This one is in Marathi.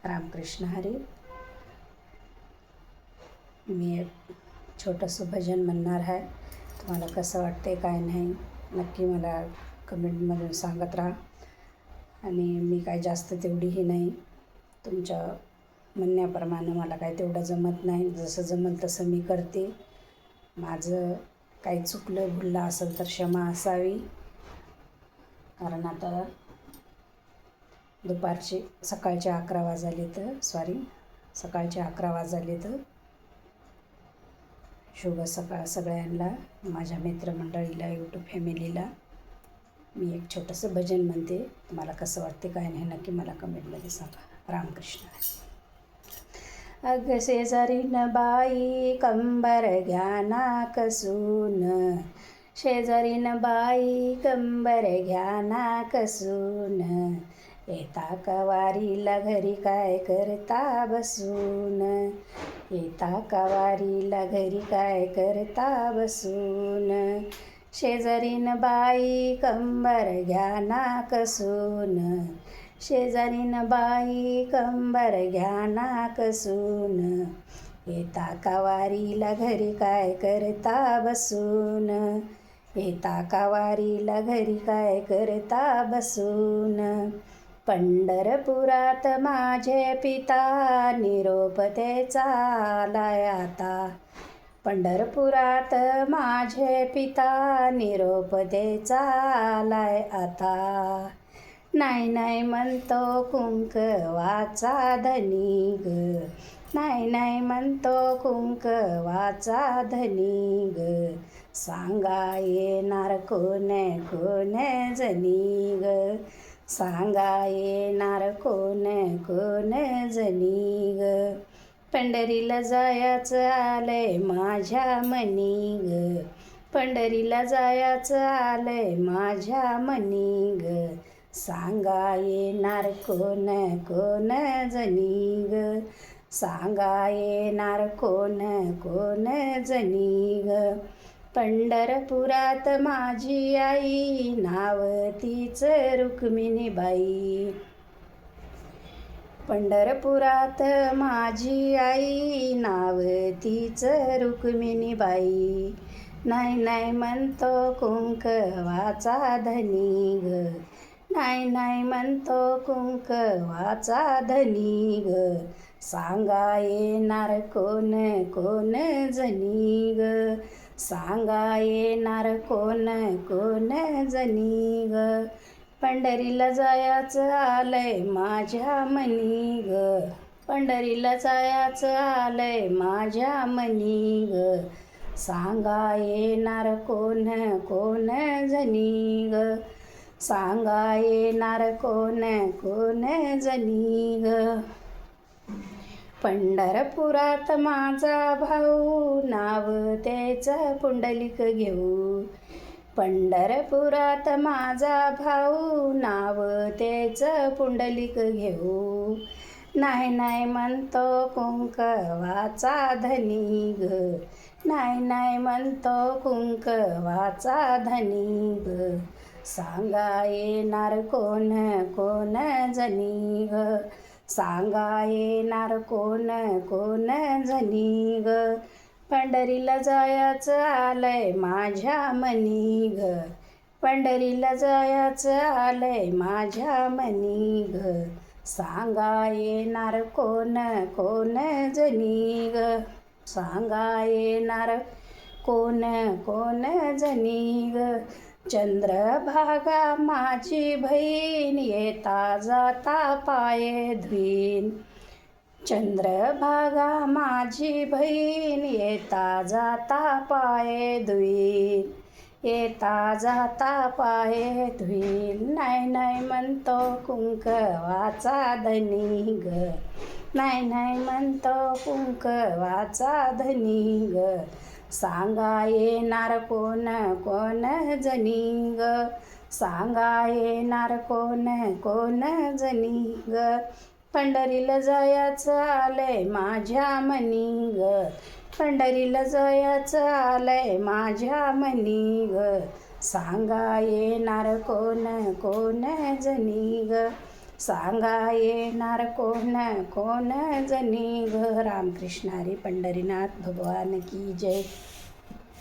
रामकृष्ण हरी. मी एक छोटंसं भजन म्हणणार आहे. तुम्हाला कसं वाटते काय नाही नक्की मला कमेंटमधून सांगत राहा. आणि मी काय जास्त तेवढीही नाही, तुमच्या म्हणण्याप्रमाणे मला काय तेवढं जमत नाही. जसं जमल तसं मी करते. माझं काही चुकलं भुललं असेल तर क्षमा असावी. कारण आता सकाळचे 11 वाजले तर शुभ सकाळ सगळ्यांना, माझ्या मित्रमंडळीला, यूट्यूब फॅमिलीला. मी एक छोटंसं भजन म्हणते. तुम्हाला कसं वाटते काय नाही नक्की मला कमेंटमध्ये सांगा. रामकृष्ण. अग शेजारीन बाई कंबर घ्या ना कसून, शेजारीन बाई कंबर घ्या ना कसून, येता का वारीला घरी काय करता बसून, येता का वारीला घरी काय करता बसून, शेजारीन बाई कंबर घ्या ना कसून, शेजारीन बाई कंबर घ्या ना कसून, येता का वारीला घरी काय करता बसून, येता का वारीला घरी काय करता बसून, पंढरपुरात माझे पिता निरोप तेचा आलाय आता, पंढरपुरात माझे पिता निरोप तेचा आलाय आता, नाही नाही म्हणतो कुंकवाचा धनी ग, नाही नाही म्हणतो कुंकवाचा धनी ग, सांगा येणार कोण कोण जनी ग, सांगा येणार कोण कोण जनी ग, पंढरीला जायचं आलंय माझ्या मनी ग, पंढरीला जायचं आलंय माझ्या मनी ग, सांगा येणार कोण कोण जनी ग, सांगा येणार कोण कोण जनी ग, पंढरपुरात माझी आई नाव तीच रुक्मिणीबाई, पंढरपुरात माझी आई नाव तीच रुक्मिणीबाई, नाही नाही म्हणतो कुंकवाचा धनी ग, नाही नाही म्हणतो कुंकवाचा धनी ग, सांगा येणार कोण कोण जनी ग, सांगा येणार कोण कोण जनी ग, पंढरीला जायचं आलंय माझ्या मनी ग, पंढरीला जायचं आलंय माझ्या मनी ग, सांगा येणार कोण कोण जनी ग, सांगा येणार कोण कोण जनी ग, पंढरपुरात माझा भाऊ नाव त्याचं पुंडलिक घेऊ, पंढरपुरात माझा भाऊ नाव त्याचं पुंडलिक घेऊ, नाही नाही म्हणतो कुंकवाचा धनी ग, नाही नाही म्हणतो कुंकवाचा धनी ग, सांगा येणार कोण कोण जनी ग, सांगा येणार कोण कोण जनी ग, पंढरीला जायचं आलंय माझ्या मनी ग, पंढरीला जायचं आलंय माझ्या मनी ग, सांगा येणार कोण कोण जनी ग, सांगा येणार कोण कोण जनी ग, चंद्रभागा माझी बहीण येता जाता पाये धुईन, चंद्रभागा माझी बहीण येता जाता पाये धुईन, येता जाता पाये धुईन, नाही नाही म्हणतो कुंकवाचा धनी ग, नाही नाही म्हणतो कुंकवाचा धनी ग, सांगा येणार कोण कोण जनी ग, सांगा येणार कोण कोण जनी ग, पंढरीला जायचं आलंय माझ्या मनी ग, पंढरीला जायचं आलंय माझ्या मनी ग, सांगा येणार कोण कोण जनी ग, सांगा येणार कोण कोण जनी ग. रामकृष्ण हरी पंढरीनाथ भगवान की जय.